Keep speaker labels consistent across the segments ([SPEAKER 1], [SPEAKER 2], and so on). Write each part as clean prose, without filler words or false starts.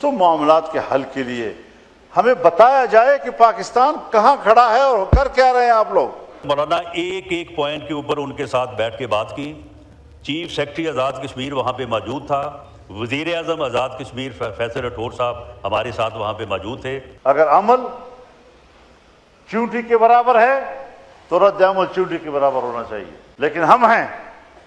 [SPEAKER 1] تو معاملات کے حل کے لیے ہمیں بتایا جائے کہ پاکستان کہاں کھڑا ہے اور کر کیا رہے ہیں آپ لوگ۔
[SPEAKER 2] مولانا ایک پوائنٹ کے اوپر ان کے ساتھ بیٹھ کے بات کی۔ چیف سیکرٹری آزاد کشمیر وہاں پہ موجود تھا، وزیر اعظم آزاد کشمیر فیصل راٹھور صاحب ہمارے ساتھ وہاں پہ موجود تھے۔
[SPEAKER 1] اگر عمل چیونٹی کے برابر ہے تو رد عمل چیونٹی کے برابر ہونا چاہیے، لیکن ہم ہیں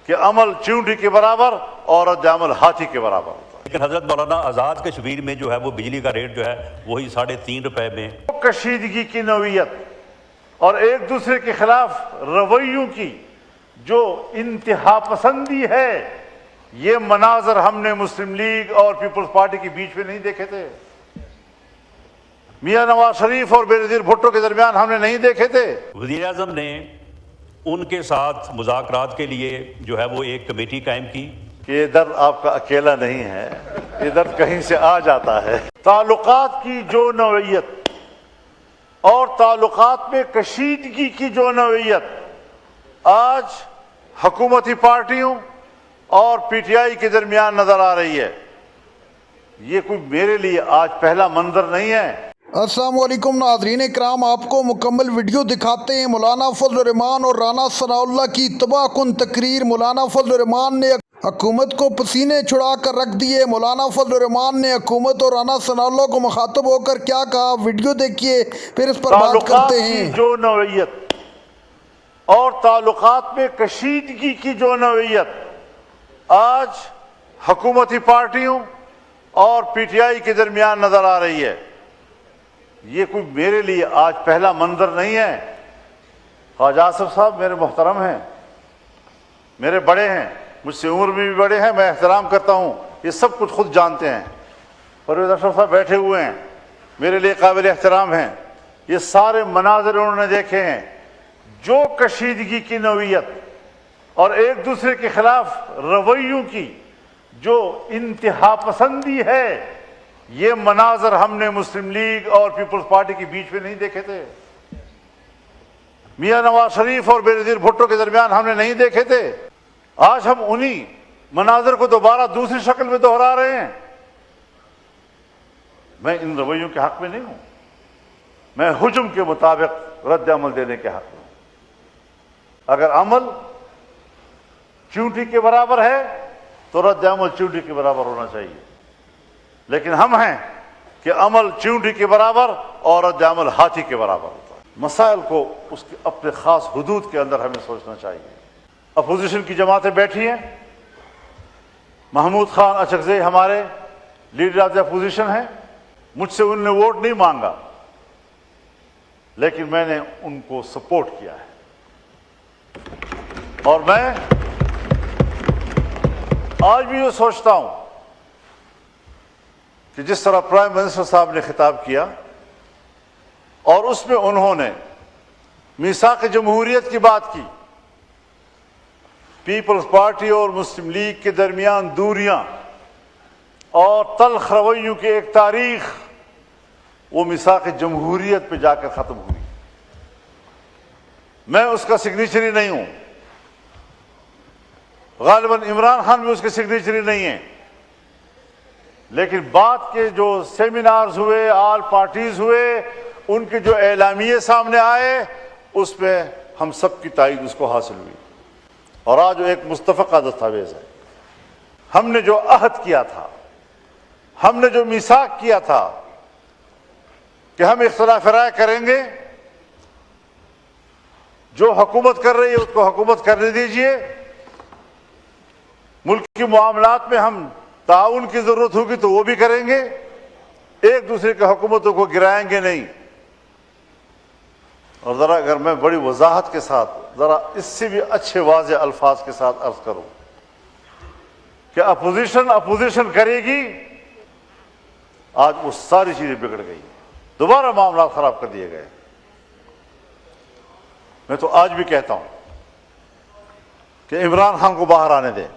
[SPEAKER 1] کہ عمل چیونٹی کے برابر اور رد عمل ہاتھی کے برابر ہوتا ہے۔
[SPEAKER 2] لیکن حضرت مولانا آزاد کشمیر میں جو ہے وہ بجلی کا ریٹ جو ہے وہی 3.5 روپے میں۔
[SPEAKER 1] کشیدگی کی نوعیت اور ایک دوسرے کے خلاف رویوں کی جو انتہا پسندی ہے، یہ مناظر ہم نے مسلم لیگ اور پیپلز پارٹی کے بیچ میں نہیں دیکھے تھے، میاں نواز شریف اور بے نظیر بھٹو کے درمیان ہم نے نہیں دیکھے تھے۔
[SPEAKER 2] وزیر اعظم نے ان کے ساتھ مذاکرات کے لیے جو ہے وہ ایک کمیٹی قائم کی
[SPEAKER 1] کہ ادھر آپ کا اکیلا نہیں ہے، ادھر کہیں سے آ جاتا ہے۔ تعلقات کی جو نوعیت اور تعلقات میں کشیدگی کی جو نوعیت آج حکومتی پارٹیوں اور پی ٹی آئی کے درمیان نظر آ رہی ہے، یہ کوئی میرے لیے آج پہلا منظر نہیں ہے۔
[SPEAKER 3] السلام علیکم ناظرین اکرام، آپ کو مکمل ویڈیو دکھاتے ہیں۔ مولانا فضل الرحمان اور رانا ثناء اللہ کی تباہ کن تقریر۔ مولانا فضل الرحمان نے حکومت کو پسینے چھڑا کر رکھ دیے۔ مولانا فضل الرحمان نے حکومت اور رانا ثناء اللہ کو مخاطب ہو کر کیا کہا، ویڈیو دیکھیے پھر اس پر بات کرتے ہیں۔
[SPEAKER 1] تعلقات کی جو نوعیت اور تعلقات میں کشیدگی کی جو نوعیت آج حکومتی پارٹیوں اور پی ٹی آئی کے درمیان نظر آ رہی ہے، یہ کوئی میرے لیے آج پہلا منظر نہیں ہے۔ خواجہ آصف صاحب میرے محترم ہیں، میرے بڑے ہیں، مجھ سے عمر میں بھی بڑے ہیں، میں احترام کرتا ہوں، یہ سب کچھ خود جانتے ہیں۔ پرویز اشرف صاحب بیٹھے ہوئے ہیں، میرے لیے قابل احترام ہیں، یہ سارے مناظر انہوں نے دیکھے ہیں۔ جو کشیدگی کی نوعیت اور ایک دوسرے کے خلاف رویوں کی جو انتہا پسندی ہے، یہ مناظر ہم نے مسلم لیگ اور پیپلز پارٹی کے بیچ میں نہیں دیکھے تھے، میاں نواز شریف اور بے نظیر بھٹو کے درمیان ہم نے نہیں دیکھے تھے۔ آج ہم انہی مناظر کو دوبارہ دوسری شکل میں دہرا رہے ہیں۔ میں ان رویوں کے حق میں نہیں ہوں، میں حجم کے مطابق رد عمل دینے کے حق میں ہوں۔ اگر عمل چیونٹی کے برابر ہے تو رد عمل چیونٹی کے برابر ہونا چاہیے، لیکن ہم ہیں کہ عمل چیونٹی کے برابر اور رد عمل ہاتھی کے برابر ہوتا ہے۔ مسائل کو اس کے اپنے خاص حدود کے اندر ہمیں سوچنا چاہیے۔ اپوزیشن کی جماعتیں بیٹھی ہیں، محمود خان اچکزئی ہمارے لیڈر آف دی اپوزیشن ہیں، مجھ سے ان نے ووٹ نہیں مانگا، لیکن میں نے ان کو سپورٹ کیا ہے، اور میں آج بھی یہ سوچتا ہوں کہ جس طرح پرائم منسٹر صاحب نے خطاب کیا اور اس میں انہوں نے میثاق جمہوریت کی بات کی، پیپلز پارٹی اور مسلم لیگ کے درمیان دوریاں اور تلخ رویوں کی ایک تاریخ، وہ میثاق جمہوریت پہ جا کر ختم ہوئی۔ میں اس کا سگنیچری نہیں ہوں، غالباً عمران خان بھی اس کے سگنیچری نہیں ہیں، لیکن بعد کے جو سیمینارز ہوئے، آل پارٹیز ہوئے، ان کے جو اعلامیے سامنے آئے، اس میں ہم سب کی تائید اس کو حاصل ہوئی، اور آج وہ ایک متفقہ دستاویز ہے۔ ہم نے جو عہد کیا تھا، ہم نے جو میثاق کیا تھا کہ ہم اختلاف رائے کریں گے، جو حکومت کر رہی ہے اس کو حکومت کرنے دیجئے، ملک کے معاملات میں ہم تعاون کی ضرورت ہوگی تو وہ بھی کریں گے، ایک دوسرے کی حکومتوں کو گرائیں گے نہیں۔ اور ذرا اگر میں بڑی وضاحت کے ساتھ، ذرا اس سے بھی اچھے واضح الفاظ کے ساتھ عرض کروں کہ اپوزیشن کرے گی، آج وہ ساری چیزیں بگڑ گئی، دوبارہ معاملات خراب کر دیے گئے۔ میں تو آج بھی کہتا ہوں کہ عمران خان کو باہر آنے دیں۔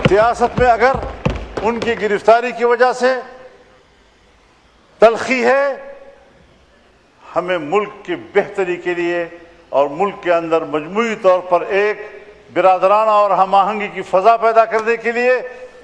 [SPEAKER 1] سیاست میں اگر ان کی گرفتاری کی وجہ سے تلخی ہے، ہمیں ملک کی بہتری کے لیے اور ملک کے اندر مجموعی طور پر ایک برادرانہ اور ہم آہنگی کی فضا پیدا کرنے کے لیے